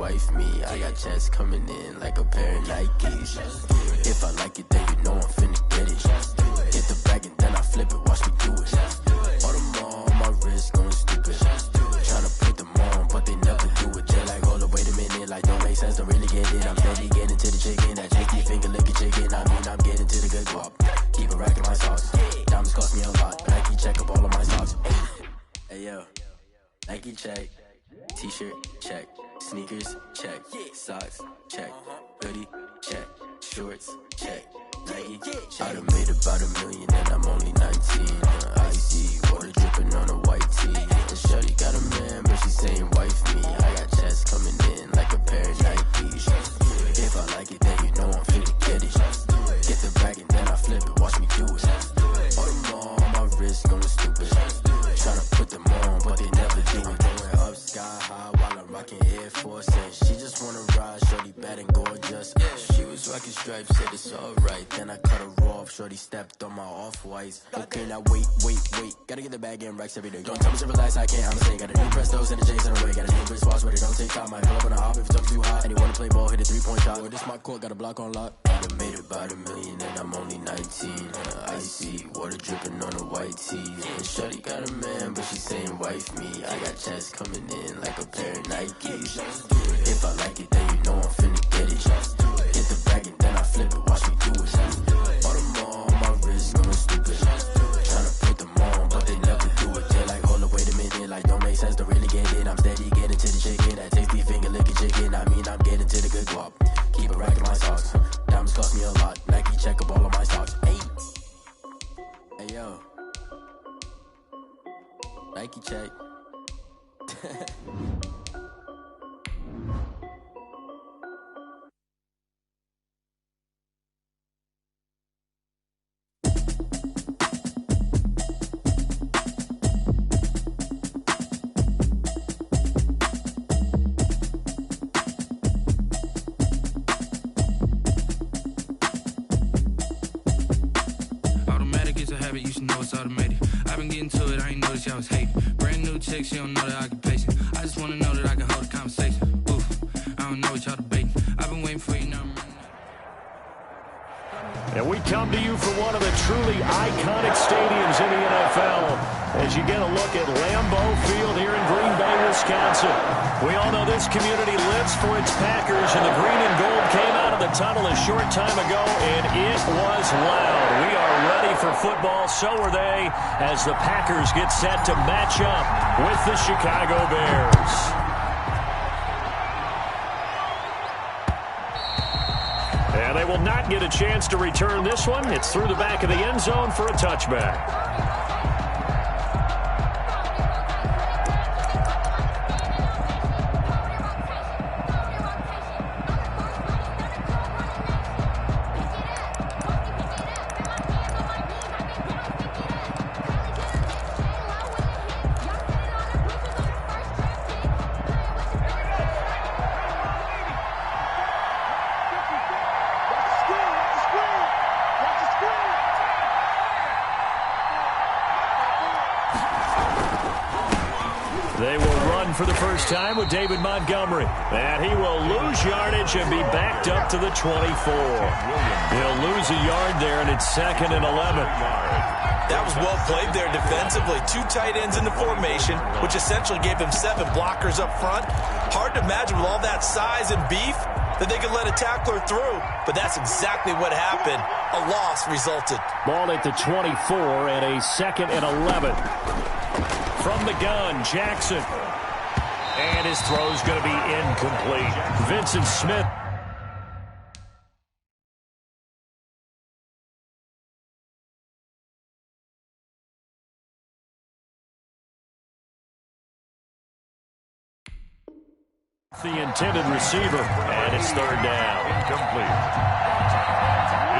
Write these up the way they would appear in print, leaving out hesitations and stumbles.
wife me. I got checks coming in like a pair of Nikes. If I like it, then you know I'm finna get it. Hit the bag and then I flip it, watch me do it. All them on my wrist going stupid. Tryna put them on, but they never do it. They're like, hold up, wait a minute, like don't make sense, don't really get it. I'm steady getting to the chicken, that chicky finger licking chicken. I mean, I'm getting to the good guap. Keep a rack in my sauce. Diamonds cost me a lot, but I keep check up all of my stocks. Hey yo, Nike check, t-shirt check, sneakers check, socks check, hoodie check, shorts check, Nike check. I done made about $1 million and I'm only 19. Icy water dripping on a white tee. And shorty got a man, but she saying wife me. I got checks coming in like a pair of Nikes. If I like it, then you know I'm finna get it. Get the bag and then I flip it, watch me do it. All them on my wrist going stupid. Tryna put them on, but they never do it. Going up sky high while I'm rocking Air Force. And she just wanna ride, shorty bad and gorgeous. She was rocking stripes, said it's alright. Then I cut her off, shorty stepped on my off-whites. Okay, now wait. Gotta get the bag and racks every day. Don't tell me to relax, I can't, I'ma say. Got a new Prestos and the J's in the way. Got a new wristwatch, but it don't take time. I pull up on a hop if it's up too hot. And you wanna play ball, hit a 3-point shot. Or this my court, got a block on lock. I done made about $1 million and I'm only 19. Icy water dripping on a white tee. And shorty got a man, but she saying wife me. I got checks coming in like a pair of Nikes. If I like it, then you know I'm finna get it. Hit the bag and then I flip it, watch me do it. All them on my wrist going stupid. Tryna put them on, but they never do it. They're like, hold up, wait a minute, like don't make sense, don't really get it. I'm steady getting to the chicken, that tasty finger licking chicken. I mean, I'm getting to the good guap. Keep a rack in my socks. Diamonds cost me a lot. Nike check up all of my stocks. Hey yo, Nike check. You should know it's automated. I've been getting to it, I ain't noticed y'all was hating. Brand new chick, she don't know the occupation. I just wanna know that I can hold a conversation. Oof, I don't know what y'all debating. I've been waiting for you now. And we come to you from one of the truly iconic stadiums in the NFL as you get a look at Lambeau Field here in Green Bay, Wisconsin. We all know this community lives for its Packers, and the green and gold came out of the tunnel a short time ago, and it was loud. We are ready for football, so are they, as the Packers get set to match up with the Chicago Bears. And they will not get a chance to return this one. It's through the back of the end zone for a touchback. They will run for the first time with David Montgomery. And he will lose yardage and be backed up to the 24. He'll lose a yard there, and it's 2nd and 11. That was well played there defensively. 2 tight ends in the formation, which essentially gave them 7 blockers up front. Hard to imagine with all that size and beef that they could let a tackler through. But that's exactly what happened. A loss resulted. Ball at the 24 and a 2nd and 11. From the gun, Jackson. And his throw's going to be incomplete. Vincent Smith. The intended receiver, and it's 3rd down. Incomplete.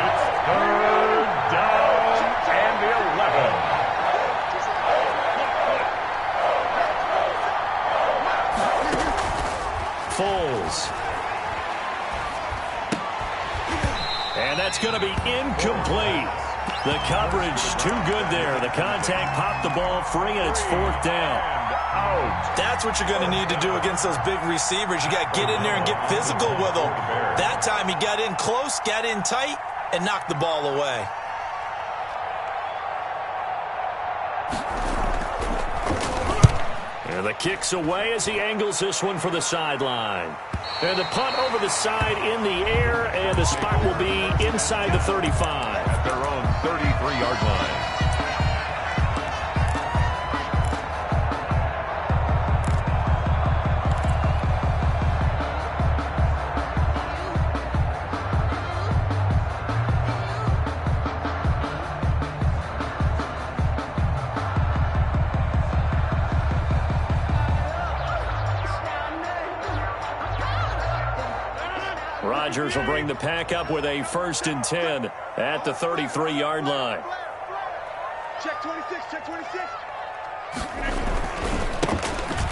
It's 3rd down and 11. Foles. And that's going to be incomplete. The coverage too good there. The contact popped the ball free, and it's 4th down. out. That's what you're going to need to do against those big receivers. You got to get in there and get physical with them. That time he got in close, got in tight, and knocked the ball away. And the kick's away as he angles this one for the sideline. And the punt over the side in the air, and the spot will be inside the 35. At their own 33-yard line. Rodgers will bring the pack up with a 1st and 10 at the 33-yard line. Check 26, check 26.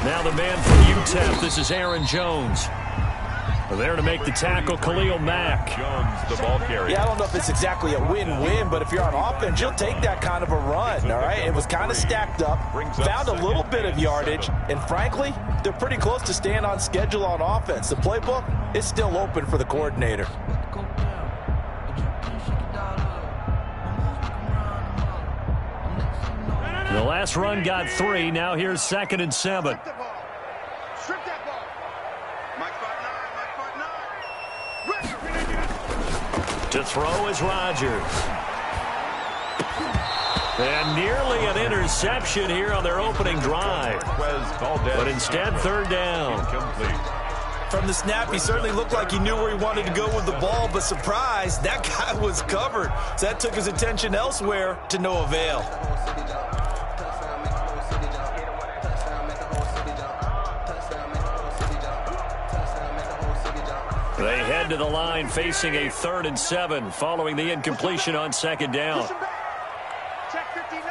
Now the man from UTEP, this is Aaron Jones. There to make the tackle, Khalil Mack. Jones, the ball carrier. Yeah, I don't know if it's exactly a win-win, but if you're on offense, you'll take that kind of a run, all right? It was kind of stacked up, found a little bit of yardage, and frankly, they're pretty close to staying on schedule on offense. The playbook is still open for the coordinator. The last run got 3. Now here's 2nd and 7. Strip that ball. Mike 5'9", To throw is Rodgers. And nearly an interception here on their opening drive. But instead, 3rd down. Incomplete. From the snap, he certainly looked like he knew where he wanted to go with the ball, but surprise, that guy was covered. So that took his attention elsewhere to no avail. They head to the line facing a 3rd and 7 following the incompletion on 2nd down. check 59.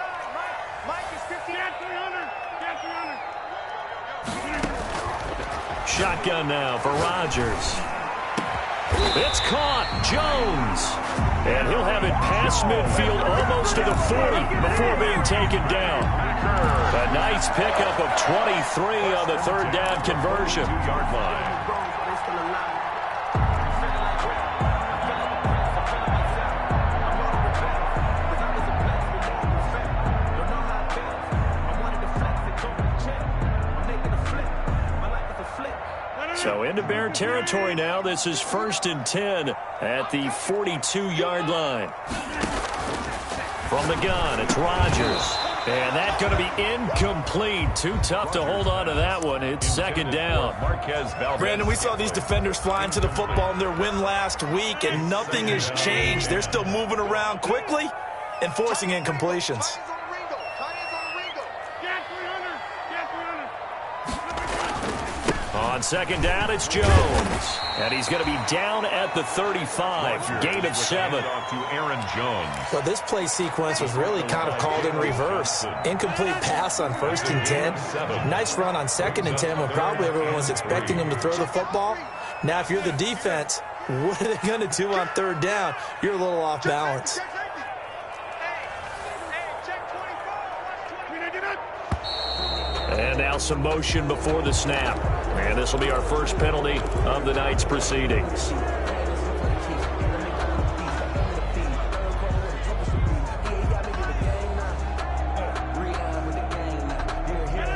Mike is 59. 300. Yeah, 300. Shotgun now for Rodgers. It's caught. Jones. And he'll have it past midfield almost to the 40 before being taken down. A nice pickup of 23 on the 3rd down conversion. 2-yard line. So into Bear territory now. This is 1st and 10 at the 42-yard line. From the gun, it's Rodgers. And that's going to be incomplete. Too tough to hold on to that one. It's 2nd down. Brandon, we saw these defenders flying to the football in their win last week, and nothing has changed. They're still moving around quickly and forcing incompletions. On 2nd down, it's Jones. And he's going to be down at the 35. Gain of 7. To Aaron Jones. Well, this play sequence was really kind of called in reverse. Incomplete pass on 1st and 10. Nice run on 2nd and 10 when probably everyone was expecting him to throw the football. Now, if you're the defense, what are they going to do on 3rd down? You're a little off balance. And now some motion before the snap. And this will be our first penalty of the night's proceedings.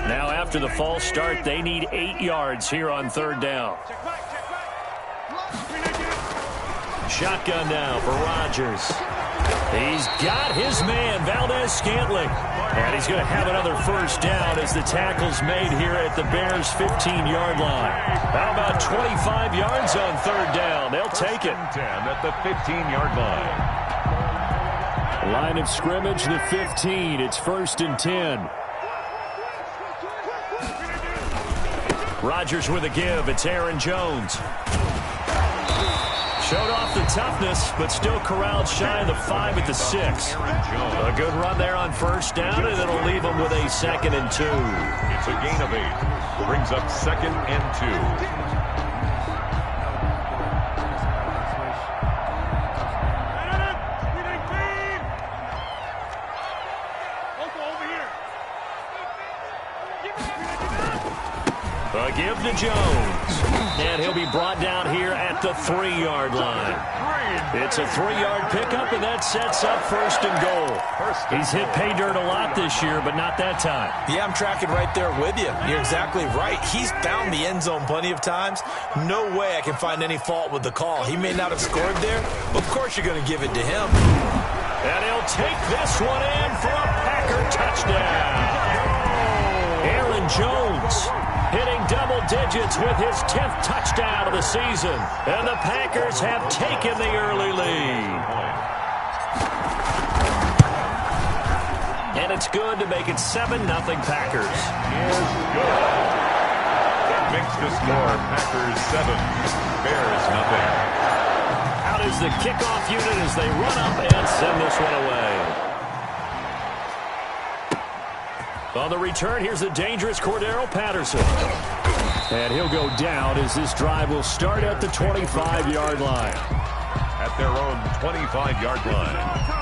Now after the false start, they need 8 yards here on 3rd down. Shotgun now for Rodgers. He's got his man, Valdez-Scantling. And he's going to have another 1st down as the tackle's made here at the Bears' 15-yard line. How about 25 yards on 3rd down? They'll take it. 10 at the 15-yard line. Line of scrimmage, the 15. It's 1st and 10. Rodgers with a give. It's Aaron Jones. Showed off the toughness, but still corralled shy of the 5 at the 6. A good run there on 1st down, and it'll leave them with a 2nd and 2. It's a gain of 8. Brings up 2nd and 2. give to Jones. And he'll be brought down here at the 3-yard line. It's a 3-yard pickup, and that sets up first and goal. He's hit pay dirt a lot this year, but not that time. Yeah, I'm tracking right there with you. You're exactly right. He's found the end zone plenty of times. No way I can find any fault with the call. He may not have scored there, but of course you're going to give it to him. And he'll take this one in for a Packer touchdown. Aaron Jones hitting double digits with his 10th touchdown of the season. And the Packers have taken the early lead. And it's good to make it 7-0 Packers. Is good. That makes the score Packers 7, Bears nothing. Out is the kickoff unit as they run up and send this one away. On the return, here's the dangerous Cordero Patterson. And he'll go down as this drive will start at the 25-yard line. At their own 25-yard line.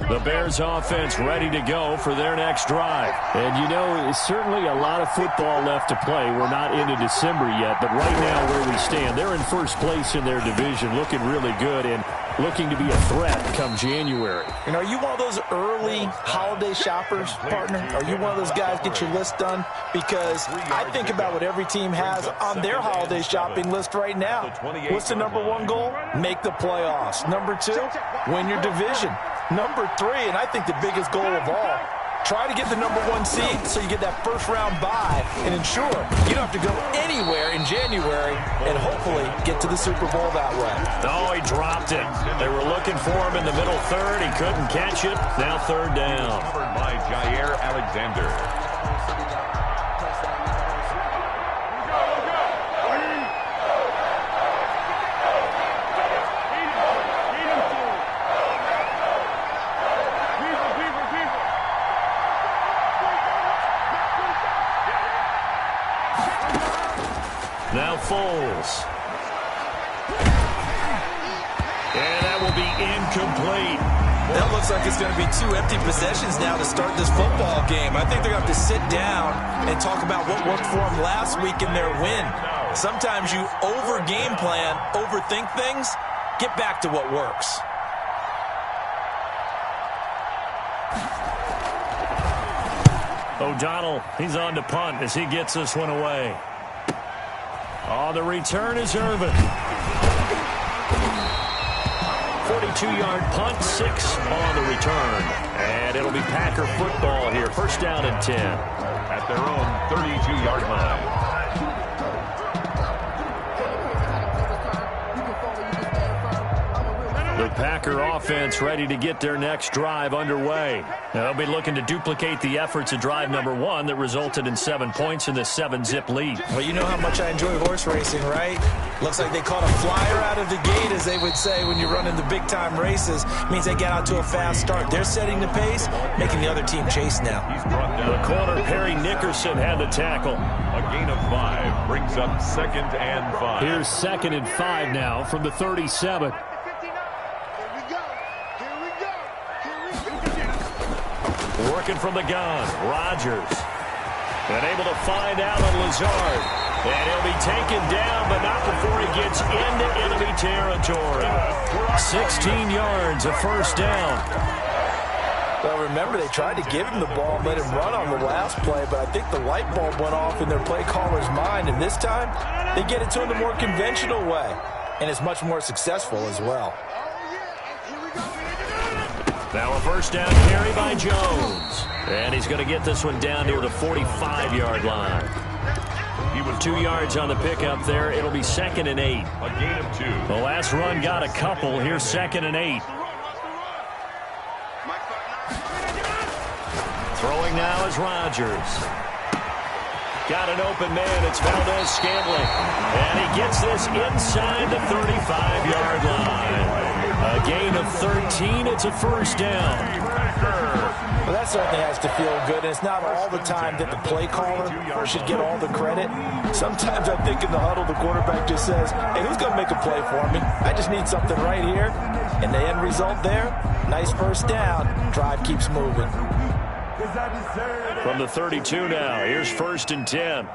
The Bears offense ready to go for their next drive. And you know, it's certainly a lot of football left to play. We're not into December yet, but right now where we stand, they're in first place in their division, looking really good and looking to be a threat come January. You know, are you one of those early holiday shoppers, partner? Are you one of those guys get your list done? Because I think about what every team has on their holiday shopping list right now. What's the number one goal? Make the playoffs. Number 2, win your division. Number 3, and I think the biggest goal of all, try to get the number 1 seed so you get that first-round bye and ensure you don't have to go anywhere in January and hopefully get to the Super Bowl that way. Oh, he dropped it. They were looking for him in the middle third. He couldn't catch it. Now third down. Covered by Jair Alexander. Now Foles. And that will be incomplete. That looks like it's going to be 2 empty possessions now to start this football game. I think they're going to have to sit down and talk about what worked for them last week in their win. Sometimes you over-game plan, overthink things, get back to what works. O'Donnell, he's on to punt as he gets this one away. On the return is Irvin. 42-yard punt, 6 on the return. And it'll be Packer football here. First down and 10. At their own 32-yard line. The Packer offense ready to get their next drive underway. They'll be looking to duplicate the efforts of drive number 1 that resulted in 7 points in the 7-zip lead. Well, you know how much I enjoy horse racing, right? Looks like they caught a flyer out of the gate, as they would say when you're running the big-time races. Means they get out to a fast start. They're setting the pace, making the other team chase now. He's brought down. The corner, Perry Nickerson, had the tackle. A gain of 5 brings up 2nd and 5. Here's 2nd and 5 now from the 37. Working from the gun, Rodgers. And able to find out on Lazard. And he'll be taken down, but not before he gets into enemy territory. 16 yards, a first down. Well, remember, they tried to give him the ball and let him run on the last play, but I think the light bulb went off in their play caller's mind, and this time they get it to him the more conventional way, and it's much more successful as well. Now a first down carry by Jones. And he's going to get this one down near the 45-yard line. He was 2 yards on the pickup there. It'll be 2nd and 8. A gain of 2. The last run got a couple. Here's 2nd and 8. Throwing now is Rodgers. Got an open man. It's Valdez-Scantling. And he gets this inside the 35-yard line. A gain of 13. It's a first down. Well, that certainly has to feel good, and it's not all the time that the play caller should get all the credit. Sometimes I think in the huddle, the quarterback just says, hey, who's going to make a play for me? I just need something right here. And the end result there, nice first down. Drive keeps moving. From the 32 now, here's 1st and 10.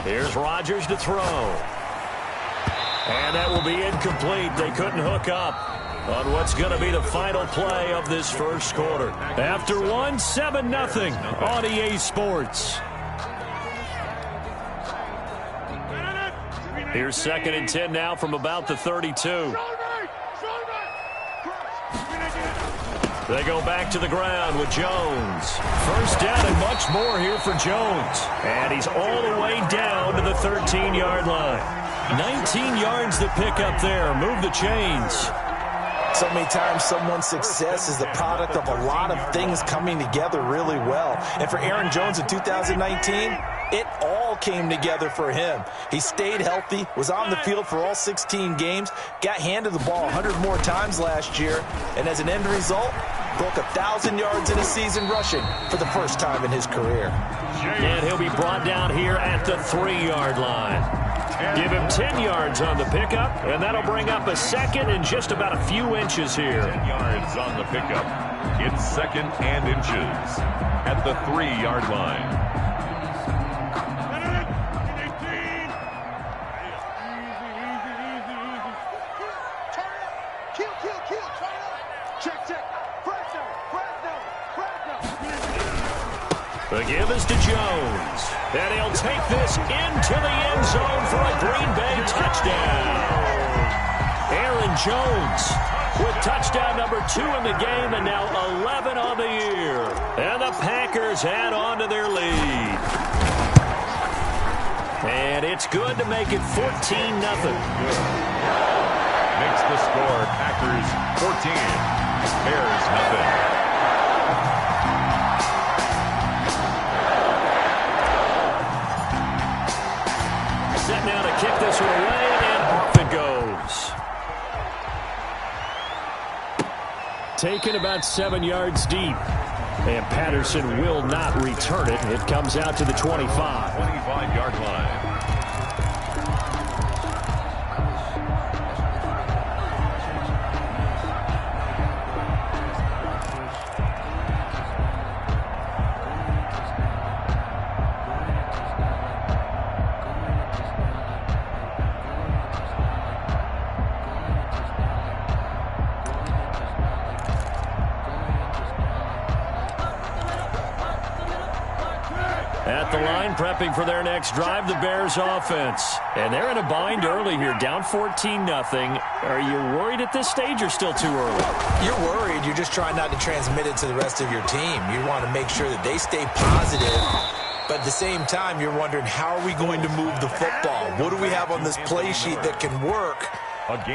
Here's Rodgers to throw. And that will be incomplete. They couldn't hook up on what's going to be the final play of this first quarter. After one, 7-0 on EA Sports. Here's 2nd and 10 now from about the 32. They go back to the ground with Jones. First down and much more here for Jones. And he's all the way down to the 13-yard line. 19 yards to pick up there. Move the chains. So many times someone's success is the product of a lot of things coming together really well. And for Aaron Jones in 2019, it all came together for him. He stayed healthy, was on the field for all 16 games, got handed the ball 100 more times last year, and as an end result, broke 1,000 yards in a season rushing for the first time in his career. And he'll be brought down here at the 3-yard line. Give him 10 yards on the pickup, and that'll bring up a second and just about a few inches here. 10 yards on the pickup. It's 2nd and inches at the 3-yard line. The give is to Jones. And he'll take this into the end zone for a Green Bay touchdown. Aaron Jones with touchdown number 2 in the game and now 11 on the year. And the Packers add on to their lead. And it's good to make it 14-0. Makes the score Packers 14, Bears nothing. Set now to kick this one away, and off it goes. Taken about 7 yards deep. And Patterson will not return it. It comes out to the 25. 25-yard line. At the line, prepping for their next drive, the Bears offense. And they're in a bind early here, down 14-0. Are you worried at this stage or still too early? You're worried. You're just trying not to transmit it to the rest of your team. You want to make sure that they stay positive. But at the same time, you're wondering, how are we going to move the football? What do we have on this play sheet that can work?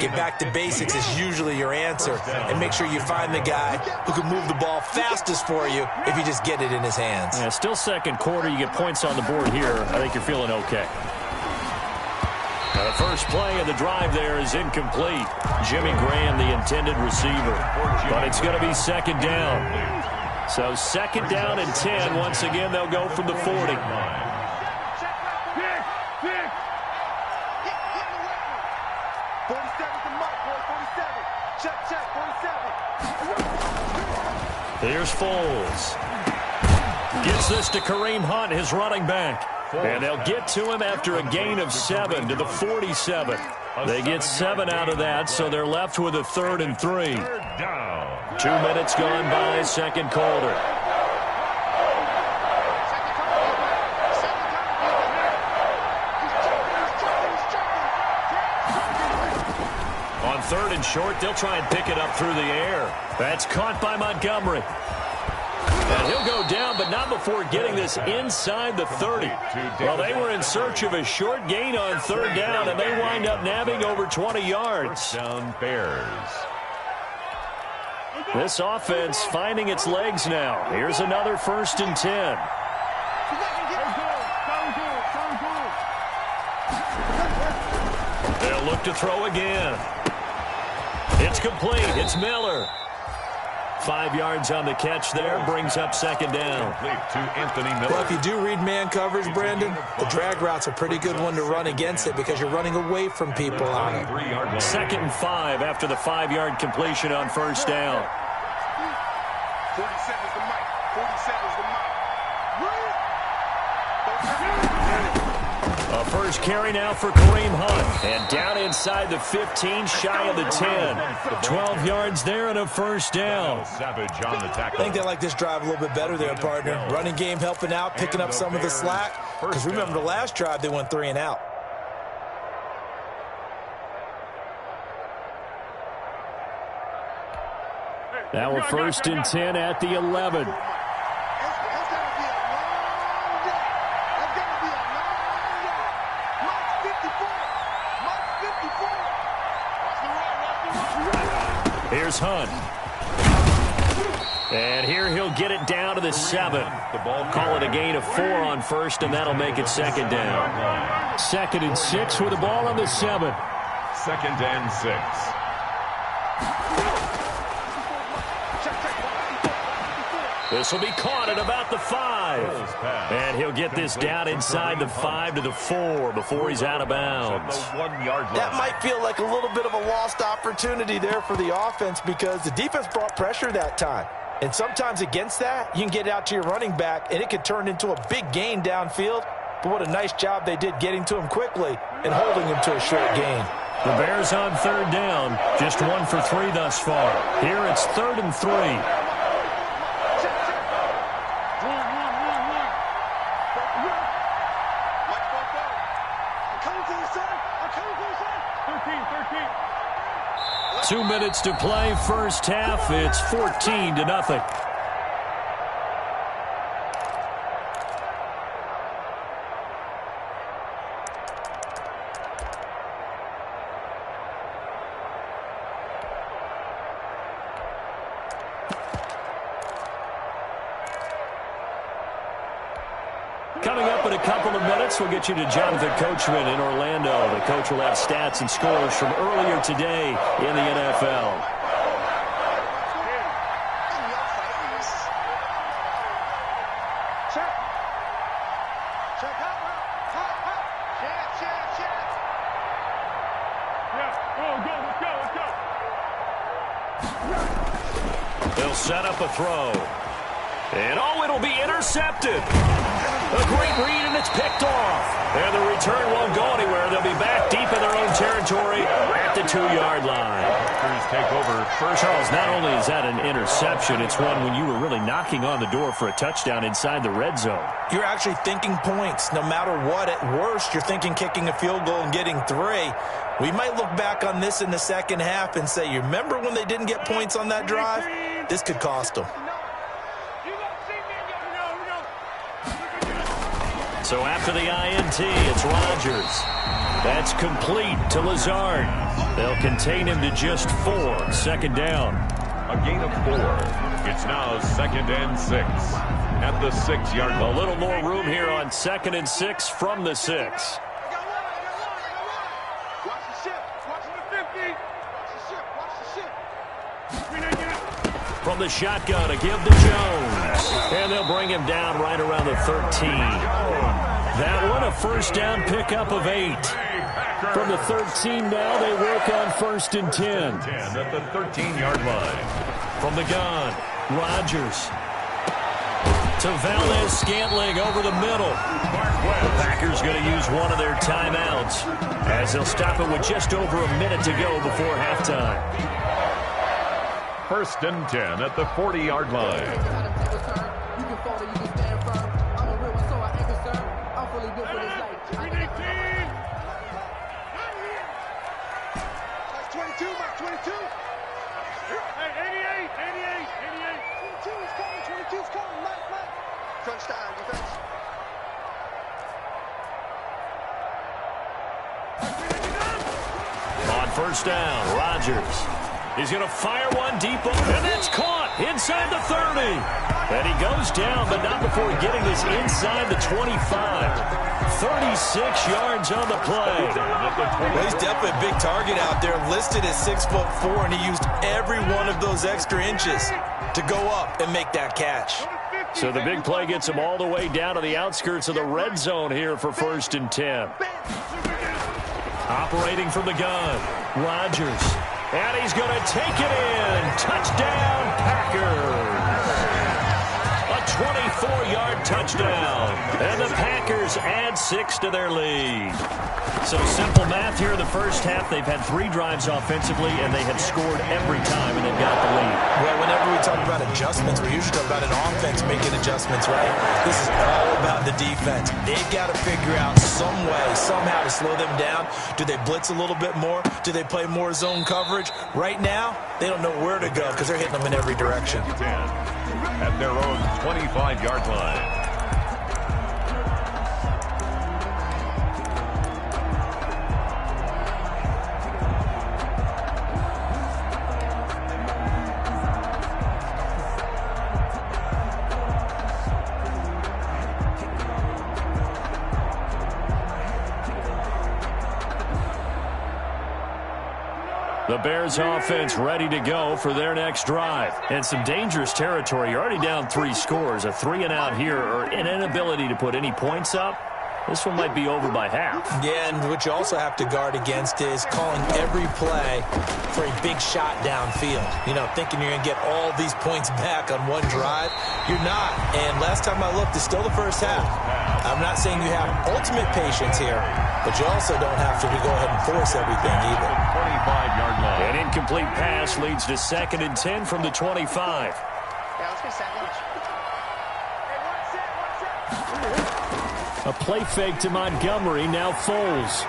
Get back to basics is usually your answer. And make sure you find the guy who can move the ball fastest for you if you just get it in his hands. Yeah, still second quarter. You get points on the board here. I think you're feeling okay. The first play of the drive there is incomplete. Jimmy Graham, the intended receiver. But it's going to be 2nd down. So 2nd down and 10. Once again, they'll go from the 40. Here's Foles. Gets this to Kareem Hunt, his running back. And they'll get to him after a gain of 7 to the 47. They get 7 out of that, so they're left with a 3rd and 3. 2 minutes gone by, second quarter. On 3rd and short, they'll try and pick it up through the air. That's caught by Montgomery. And he'll go down, but not before getting this inside the 30. Well, they were in search of a short gain on 3rd down, and they wind up nabbing over 20 yards. Down Bears. This offense finding its legs now. Here's another 1st and 10. They'll look to throw again. It's complete. It's Miller. 5 yards on the catch there, brings up second down. To Anthony Miller. Well, if you do read man coverage, Brandon, the drag route's a pretty good one to run against it because you're running away from people on it. 2nd and 5 after the 5-yard completion on first down. 47's the mic. 47's the mic. A first carry now for Kareem Hunt. And down inside the 15, shy of the 10. 12 yards there and a first down. Savage on the tackle. I think they like this drive a little bit better there, partner. Running game helping out, picking up some of the slack. Because remember the last drive, they went 3 and out. Now a 1st and 10 at the 11. Here's Hunt. And here he'll get it down to the 7. Call it a gain of 4 on first, and that'll make it second down. 2nd and 6 with the ball on the 7. 2nd and 6. This will be caught at about the 5. And he'll get this down inside the 5 to the 4 before he's out of bounds. That might feel like a little bit of a lost opportunity there for the offense because the defense brought pressure that time. And sometimes against that, you can get out to your running back, and it could turn into a big gain downfield. But what a nice job they did getting to him quickly and holding him to a short gain. The Bears on 3rd down, just 1 for 3 thus far. Here it's 3rd and 3. Two minutes to play, first half. It's 14-0. Coming up in a couple of minutes, we'll get you to Jonathan Coachman in Orlando. The coach will have stats and scores from earlier today in the NFL. They'll set up a throw. And it'll be intercepted. A great read, and it's picked off. And the return won't go anywhere. They'll be back deep in their own territory at the 2-yard line. Take over first. Charles, not only is that an interception, it's one when you were really knocking on the door for a touchdown inside the red zone. You're actually thinking points. No matter what, at worst, you're thinking kicking a field goal and getting 3. We might look back on this in the second half and say, you remember when they didn't get points on that drive? This could cost them. So after the INT, it's Rodgers. That's complete to Lazard. They'll contain him to just 4. Second down. A gain of 4. It's now 2nd and 6. At the 6-yard line. A little more room here on 2nd and 6 from the 6. From the shotgun, a give to Jones. And they'll bring him down right around the 13. That one, a first down pickup of 8. From the 13 now, they work on 1st and 10. At the 13-yard line. From the gun, Rodgers. To Valdez-Scantling over the middle. The Packers going to use one of their timeouts as they'll stop it with just over a minute to go before halftime. 1st and 10 at the 40-yard line. On first down, Rodgers. He's going to fire one deep open, and that's caught inside the 30. And he goes down, but not before getting this inside the 25. 36 yards on the play. Well, he's definitely a big target out there, listed as 6'4", and he used every one of those extra inches to go up and make that catch. So the big play gets him all the way down to the outskirts of the red zone here for 1st and 10. Operating from the gun, Rodgers. And he's going to take it in. Touchdown, Packers. A 24-yard touchdown. And the Packers add 6 to their lead. So simple math here in the first half. They've had 3 drives offensively, and they have scored every time, and they've got the lead. Well, whenever we talk about adjustments, we usually talk about an offense making adjustments, right? This is all about the defense. They've got to figure out some way, somehow to slow them down. Do they blitz a little bit more? Do they play more zone coverage? Right now, they don't know where to go because they're hitting them in every direction. 10 at their own 25-yard line. The Bears offense ready to go for their next drive. And some dangerous territory. You're already down 3 scores. A 3-and-out here or an inability to put any points up. This one might be over by half. Yeah, and what you also have to guard against is calling every play for a big shot downfield. You know, thinking you're going to get all these points back on one drive. You're not. And last time I looked, it's still the first half. I'm not saying you have ultimate patience here, but you also don't have to go ahead and force everything either. 25-yard line. An incomplete pass leads to 2nd and 10 from the 25. Yeah, let's get second. A play fake to Montgomery, now Foles.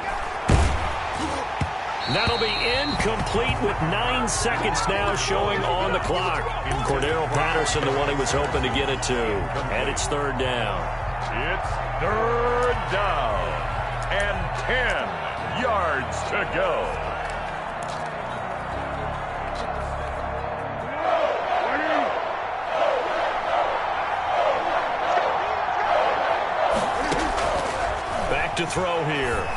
That'll be incomplete with 9 seconds now showing on the clock. Cordero Patterson, the one he was hoping to get it to. And it's 3rd down. It's 3rd down and 10 yards to go. To throw here.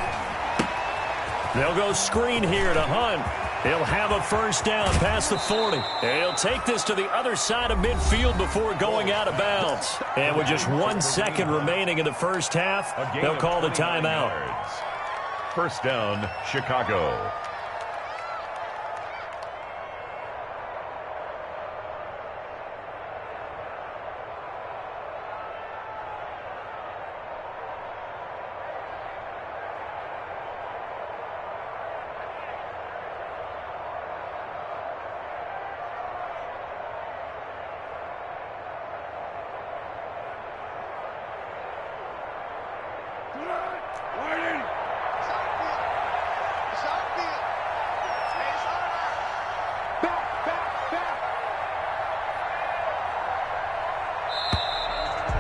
They'll go screen here to Hunt. He'll have a 1st down past the 40. And he'll take this to the other side of midfield before going out of bounds. And with just 1 second remaining in the first half, they'll call the timeout. 1st down, Chicago.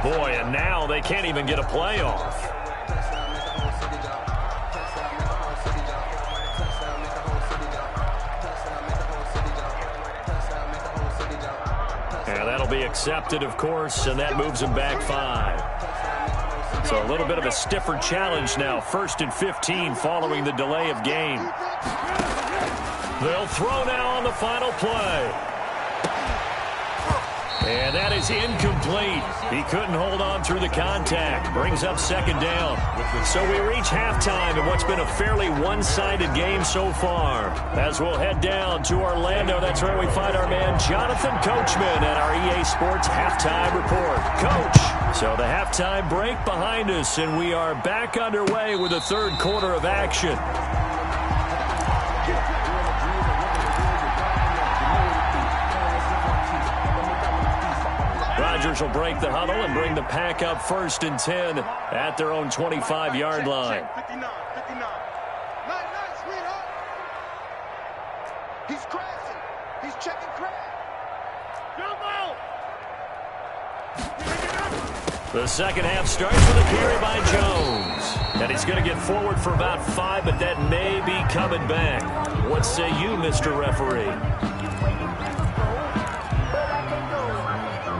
Boy, and now they can't even get a playoff. And that'll be accepted, of course, and that moves them back 5. So a little bit of a stiffer challenge now. 1st and 15 following the delay of game. They'll throw now on the final play. And that is incomplete. He couldn't hold on through the contact. Brings up 2nd down. So we reach halftime in what's been a fairly one-sided game so far. As we'll head down to Orlando, that's where we find our man Jonathan Coachman at our EA Sports Halftime Report. Coach, so the halftime break behind us, and we are back underway with the 3rd quarter of action. Rodgers will break the huddle and bring the Pack up 1st and 10 at their own 25-yard line. 59. Nice, sweetheart. He's crashing. He's checking crash. The second half starts with a carry by Jones. And he's going to get forward for about 5, but that may be coming back. What say you, Mr. Referee?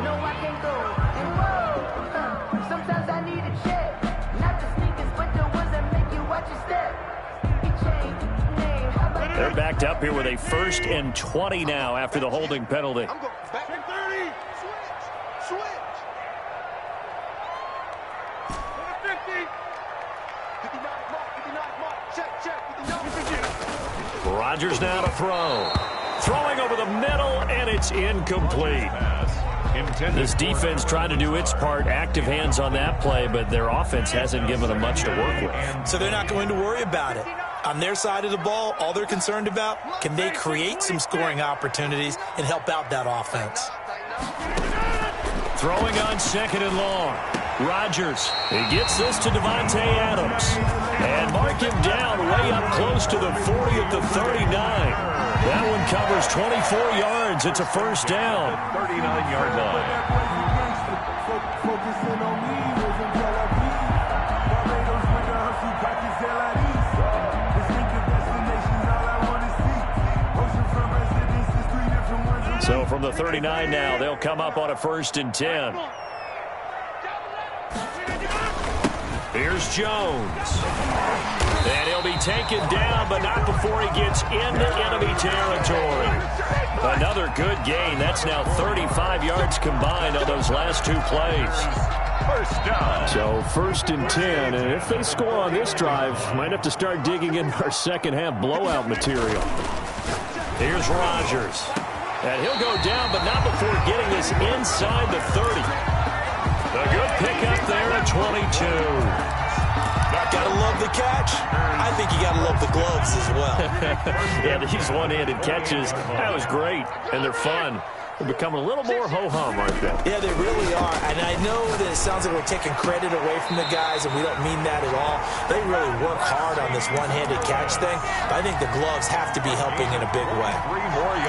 No, I can't go. backed up here with a 1st and 20 now after the holding penalty. I'm going back. 30. Switch. 50. 59 mark. Check. 59. Rodgers now to throw. Throwing over the middle, and it's incomplete. This defense trying to do its part, active hands on that play, but their offense hasn't given them much to work with. So they're not going to worry about it. On their side of the ball, all they're concerned about, can they create some scoring opportunities and help out that offense? Throwing on 2nd and long. Rodgers, he gets this to Devontae Adams. And mark him down way up close to the 40 at the 39. That one covers 24 yards. It's a 1st down. 39-yard line. So from the 39 now, they'll come up on a 1st and 10. Here's Jones. And he'll be taken down, but not before he gets into enemy territory. Another good gain. That's now 35 yards combined on those last 2 plays. 1st down. So 1st and 10, and if they score on this drive, might have to start digging in our second-half blowout material. Here's Rodgers. And he'll go down, but not before getting this inside the 30. A good pickup there at 22. Gotta love the catch. I think you gotta love the gloves as well. Yeah, these one-handed catches, that was great, and they're fun. They're becoming a little more ho-hum, aren't they? Yeah, they really are. And I know that it sounds like we're taking credit away from the guys, and we don't mean that at all. They really work hard on this one-handed catch thing. But I think the gloves have to be helping in a big way.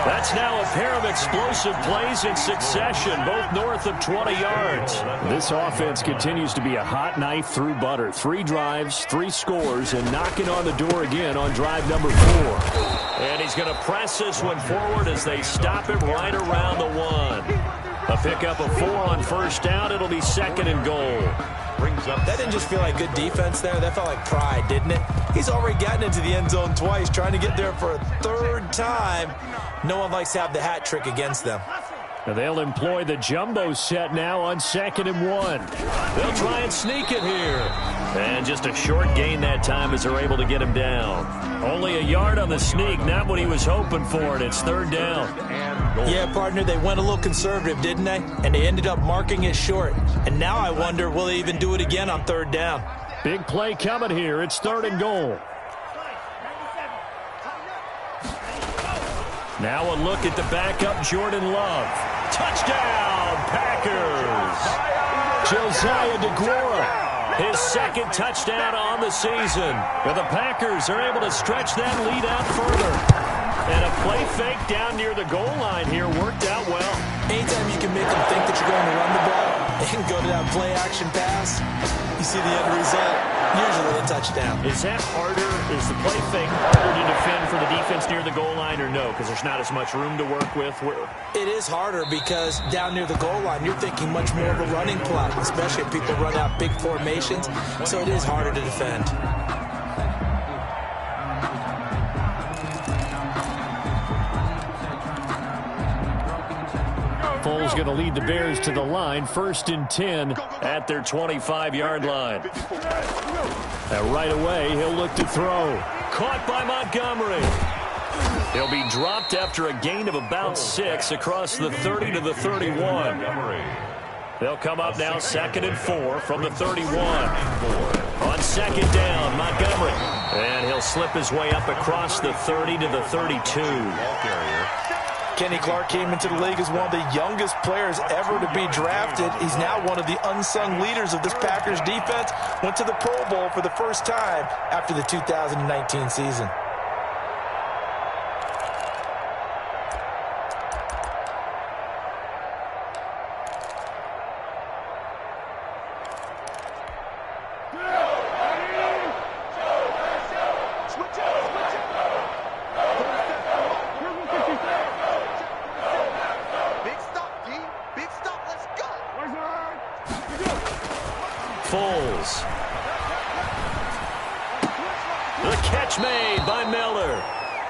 That's now a pair of explosive plays in succession, both north of 20 yards. This offense continues to be a hot knife through butter. 3 drives, 3 scores, and knocking on the door again on drive number 4. And he's going to press this one forward as they stop him right around the 1. A pickup of 4 on 1st down. It'll be 2nd and goal. That didn't just feel like good defense there. That felt like pride, didn't it? He's already gotten into the end zone twice, trying to get there for a 3rd time. No one likes to have the hat trick against them. Now they'll employ the jumbo set now on 2nd and 1. They'll try and sneak it here. And just a short gain that time as they're able to get him down. Only a yard on the sneak, not what he was hoping for, and it's 3rd down. Yeah, partner, they went a little conservative, didn't they? And they ended up marking it short. And now I wonder, will they even do it again on 3rd down? Big play coming here. It's 3rd and goal. Now a look at the backup, Jordan Love. Touchdown, Packers! Josiah DeGuara. His 2nd touchdown on the season. But the Packers are able to stretch that lead out further. And a play fake down near the goal line here worked out well. Anytime you can make them think that you're going to run the ball and go to that play-action pass, you see the end result, usually a touchdown. Is that harder? Is the play fake harder to defend for the defense near the goal line or no? Because there's not as much room to work with? It is harder because down near the goal line, you're thinking much more of a running play, especially if people run out big formations. So it is harder to defend. Foles going to lead the Bears to the line. 1st and 10 at their 25-yard line. And right away, he'll look to throw. Caught by Montgomery. He'll be dropped after a gain of about 6 across the 30 to the 31. They'll come up now 2nd and 4 from the 31. On 2nd down, Montgomery. And he'll slip his way up across the 30 to the 32. Kenny Clark came into the league as one of the youngest players ever to be drafted. He's now one of the unsung leaders of this Packers defense. Went to the Pro Bowl for the first time after the 2019 season. Foles. The catch made by Miller.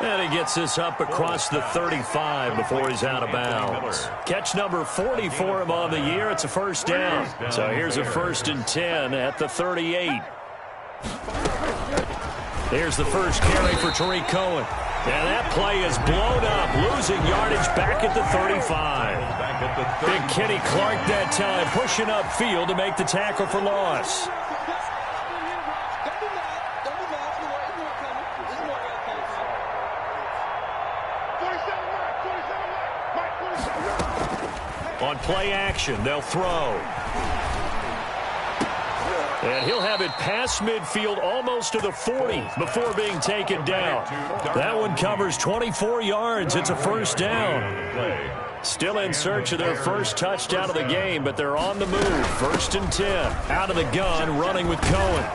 And he gets this up across the 35 before he's out of bounds. Catch number 40 for him on the year. It's a first down. So here's a 1st and 10 at the 38. Here's the first carry for Tariq Cohen. And that play is blown up, losing yardage back at the 35. Big Kenny Clark that time, pushing upfield to make the tackle for loss. On play action, they'll throw. And he'll have it past midfield almost to the 40 before being taken down. That one covers 24 yards. It's a first down. Still in search of their first touchdown of the game, but they're on the move. 1st and 10. Out of the gun, running with Cohen.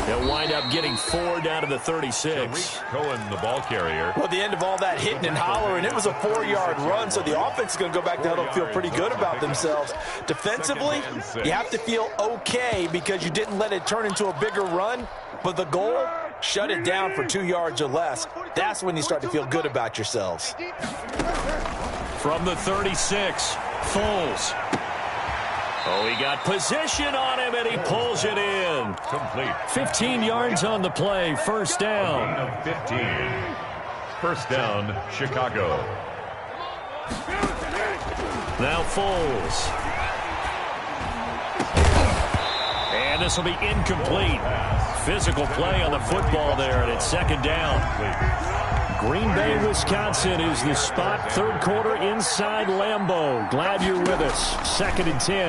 They'll wind up getting 4 down to the 36. Cohen, the ball carrier. Well, at the end of all that hitting and hollering, it was a 4-yard run, so the offense is going to go back down and feel pretty good about themselves. Defensively, you have to feel okay because you didn't let it turn into a bigger run, but the goal, shut it down for 2 yards or less. That's when you start to feel good about yourselves. From the 36, Foles. Oh, he got position on him, and he pulls it in. Complete. 15 yards on the play, first down. 15. First down, Chicago. Now Foles. And this will be incomplete. Physical play on the football there, and it's 2nd down. Green Bay, Wisconsin is the spot. 3rd quarter inside Lambeau. Glad you're with us. 2nd and 10.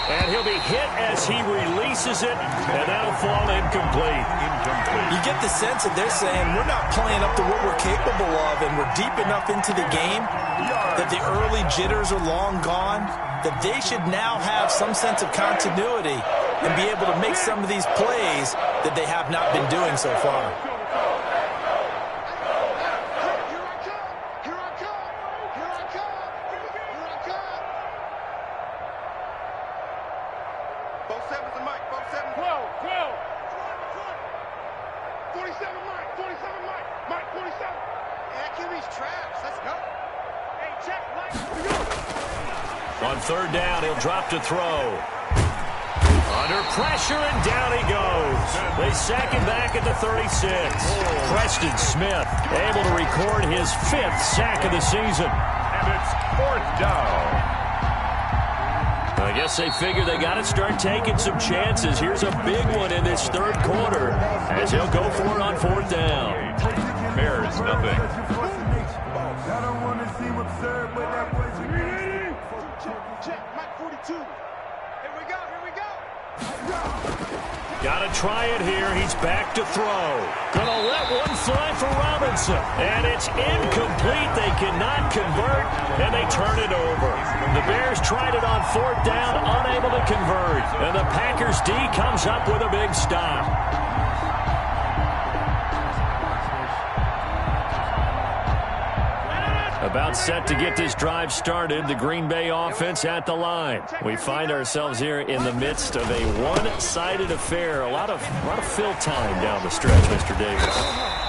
And he'll be hit as he releases it, and that'll fall incomplete. You get the sense that they're saying we're not playing up to what we're capable of, and we're deep enough into the game that the early jitters are long gone, that they should now have some sense of continuity and be able to make some of these plays that they have not been doing so far. On 3rd down, he'll drop to throw. Under pressure, and down he goes. They sack him back at the 36. Preston Smith able to record his 5th sack of the season. And it's 4th down. I guess they figure they got to start taking some chances. Here's a big one in this 3rd quarter as he'll go for it on 4th down. Bears, nothing. Got to try it here. He's back to throw. Gonna let one fly for Robinson. And it's incomplete. They cannot convert, and they turn it over. The Bears tried it on 4th down, unable to convert. And the Packers D comes up with a big stop. About set to get this drive started. The Green Bay offense at the line. We find ourselves here in the midst of a one-sided affair. A lot of fill time down the stretch, Mr. Davis.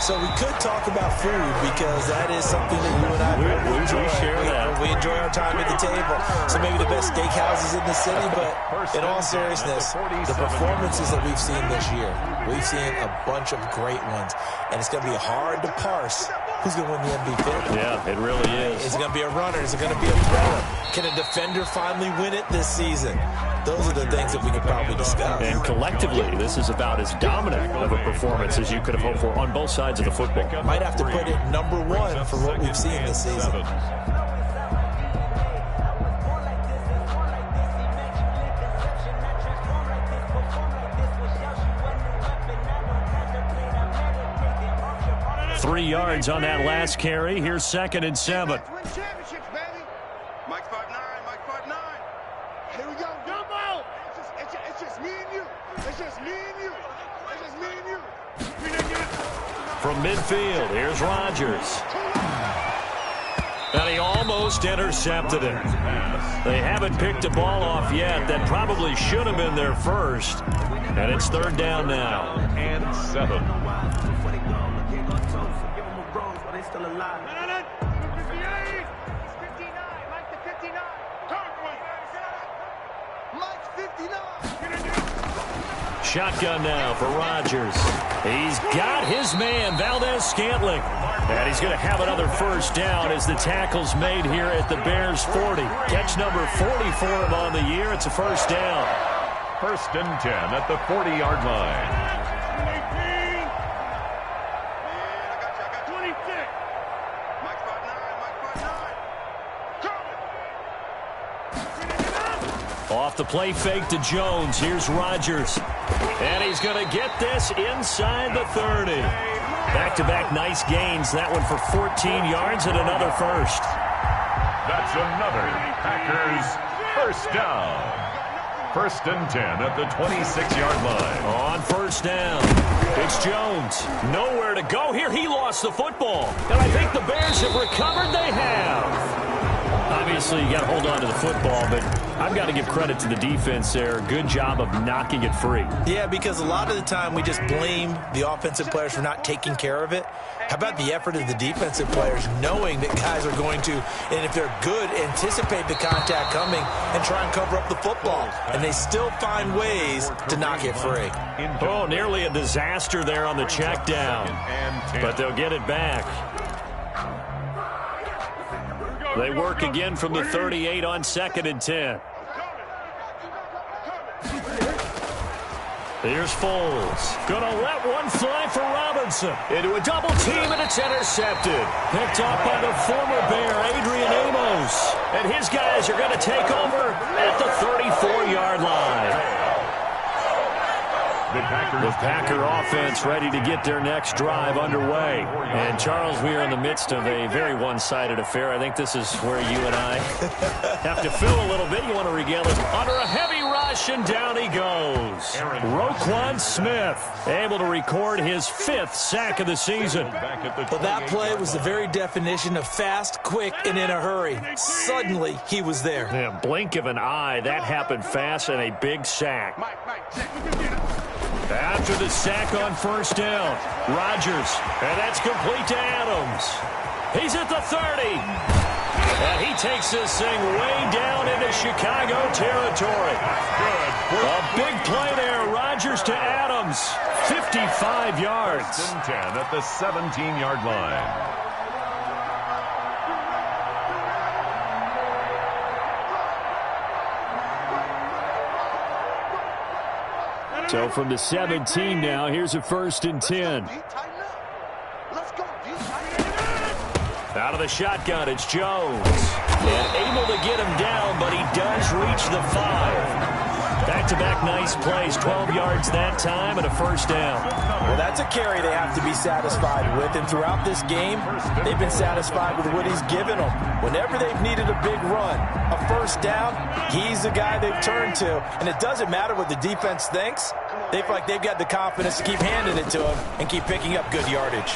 So we could talk about food because that is something that you and I really enjoy. We share that. We enjoy our time at the table. So maybe the best steakhouses in the city, but in all seriousness, the performances that we've seen this year, we've seen a bunch of great ones, and it's going to be hard to parse who's going to win the MVP. Yeah, it really is. Is it going to be a runner? Is it going to be a thrower? Can a defender finally win it this season? Those are the things that we could probably discuss. And collectively, this is about as dominant of a performance as you could have hoped for on both sides of the football. Might have to put it number 1 for what we've seen this season. Three yards on that last carry. Here's 2nd and 7. Mike 5'9", Mike 5'9". Here we go. Gumbo! It's just me and you. It's just me and you. It's just me and you. From midfield, here's Rodgers. And he almost intercepted it. They haven't picked a ball off yet. That probably should have been their first. And it's 3rd down now. And 7. still alive. 58. 59. Mike the 59. Mike's 59. Shotgun now for Rodgers. He's got his man, Valdez-Scantling. And he's going to have another first down as the tackle's made here at the Bears 40. Catch number 40 for him on the year. It's a first down. First and 10 at the 40-yard line. 26. Mike's 5'9". Off the play fake to Jones. Here's Rodgers. And he's going to get this inside the 30. Back-to-back nice gains. That one for 14 yards and another first. That's another Packers first down. First and 10 at the 26-yard line. On first down, it's Jones. Nowhere to go here. He lost the football. And I think the Bears have recovered. They have. Obviously, you got to hold on to the football, but I've got to give credit to the defense there. Good job of knocking it free. Yeah, because a lot of the time we just blame the offensive players for not taking care of it. How about the effort of the defensive players knowing that guys are going to, and if they're good, anticipate the contact coming and try and cover up the football. And they still find ways to knock it free. Oh, nearly a disaster there on the check down. But they'll get it back. They work again from the 38 on 2nd and 10. Here's Foles. Gonna let one fly for Robinson. Into a double team, and it's intercepted. Picked off by the former Bear, Adrian Amos. And his guys are gonna take over at the 34-yard line. The Packer offense ready to get their next drive underway. And, Charles, we are in the midst of a very one-sided affair. I think this is where you and I have to fill a little bit. You want to regale us under a heavy rush, and down he goes. Roquan Smith able to record his 5th sack of the season. Well, that play was the very definition of fast, quick, and in a hurry. Suddenly, he was there. Yeah, blink of an eye, that happened fast, and a big sack. After the sack on first down, Rodgers, and that's complete to Adams. He's at the 30, and he takes this thing way down into Chicago territory. A big play there, Rodgers to Adams, 55 yards. 10 at the 17-yard line. So from the 17 now, here's a first and 10. Out of the shotgun, it's Jones. And able to get him down, but he does reach the 5. Back-to-back nice plays, 12 yards that time, and a first down. Well, that's a carry they have to be satisfied with. And throughout this game, they've been satisfied with what he's given them. Whenever they've needed a big run, a first down, he's the guy they've turned to. And it doesn't matter what the defense thinks. They feel like they've got the confidence to keep handing it to him and keep picking up good yardage.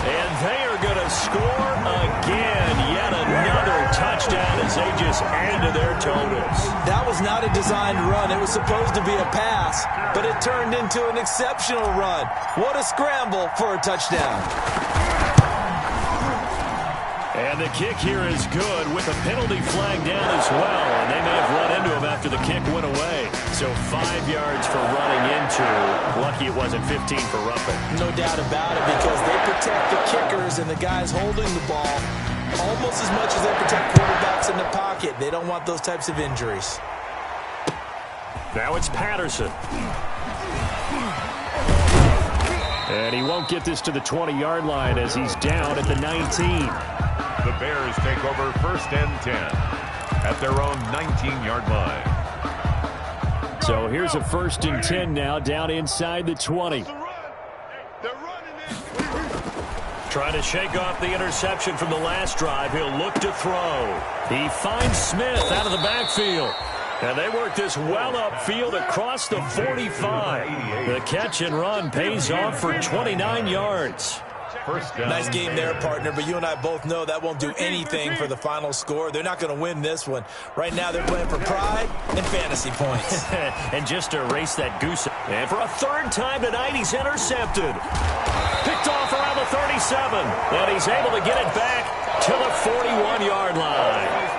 And they are going to score again. Yet another touchdown as they just add to their totals. That was not a designed run. It was supposed to be a pass, but it turned into an exceptional run. What a scramble for a touchdown. And the kick here is good with a penalty flag down as well. And they may have run into him after the kick went away. So 5 yards for running into. Lucky it wasn't 15 for roughing. No doubt about it, because they protect the kickers and the guys holding the ball almost as much as they protect quarterbacks in the pocket. They don't want those types of injuries. Now it's Patterson. And he won't get this to the 20-yard line as he's down at the 19. The Bears take over first and 10 at their own 19-yard line. So here's a first and 10 now, down inside the 20. Trying to shake off the interception from the last drive. He'll look to throw. He finds Smith out of the backfield. And they work this well upfield across the 45. The catch and run pays off for 29 yards. First down. Nice game there, partner, but you and I both know that won't do anything for the final score. They're not going to win this one. Right now they're playing for pride and fantasy points. And just to erase that goose. And for a third time tonight, he's intercepted. Picked off around 7, and he's able to get it back to the 41-yard line.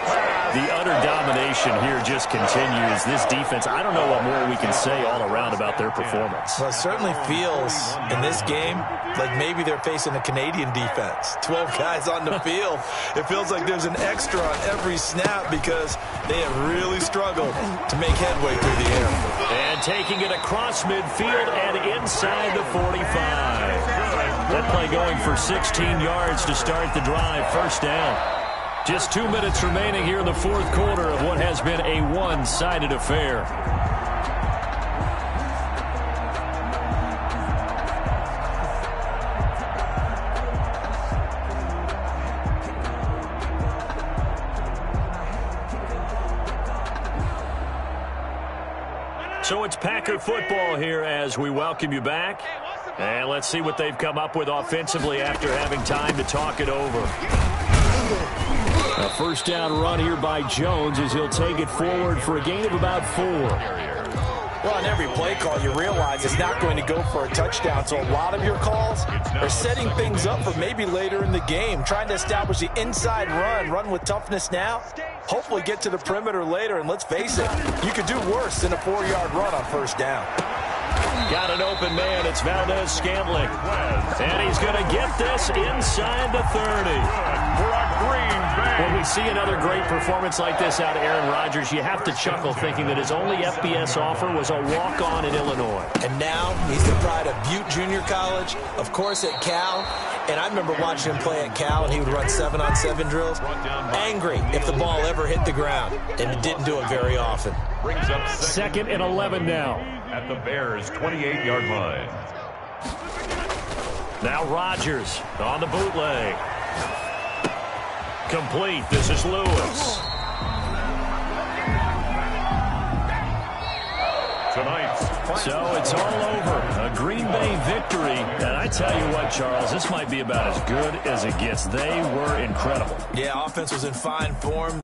The utter domination here just continues. This defense, I don't know what more we can say all around about their performance. Well, it certainly feels in this game like maybe they're facing a Canadian defense. 12 guys on the field. It feels like there's an extra on every snap because they have really struggled to make headway through the air. And taking it across midfield and inside the 45. That play going for 16 yards to start the drive. First down. Just 2 minutes remaining here in the fourth quarter of what has been a one-sided affair. So it's Packer football here as we welcome you back. And let's see what they've come up with offensively after having time to talk it over. A first down run here by Jones as he'll take it forward for a gain of about 4. Well, on every play call, you realize it's not going to go for a touchdown. So a lot of your calls are setting things up for maybe later in the game, trying to establish the inside run with toughness now, hopefully get to the perimeter later. And let's face it, you could do worse than a 4-yard run on first down. Got an open man. It's Valdez-Scantling. And he's going to get this inside the 30. When we see another great performance like this out of Aaron Rodgers, you have to chuckle thinking that his only FBS offer was a walk-on in Illinois. And now he's the pride of Butte Junior College, of course at Cal. And I remember watching him play at Cal, and he would run 7-on-7 drills. Angry if the ball ever hit the ground, and it didn't do it very often. Brings up second and 11 now. At the Bears' 28-yard line. Now Rodgers on the bootleg. Complete. This is Lewis. So it's all over. A Green Bay victory. And I tell you what, Charles, this might be about as good as it gets. They were incredible. Yeah, offense was in fine form.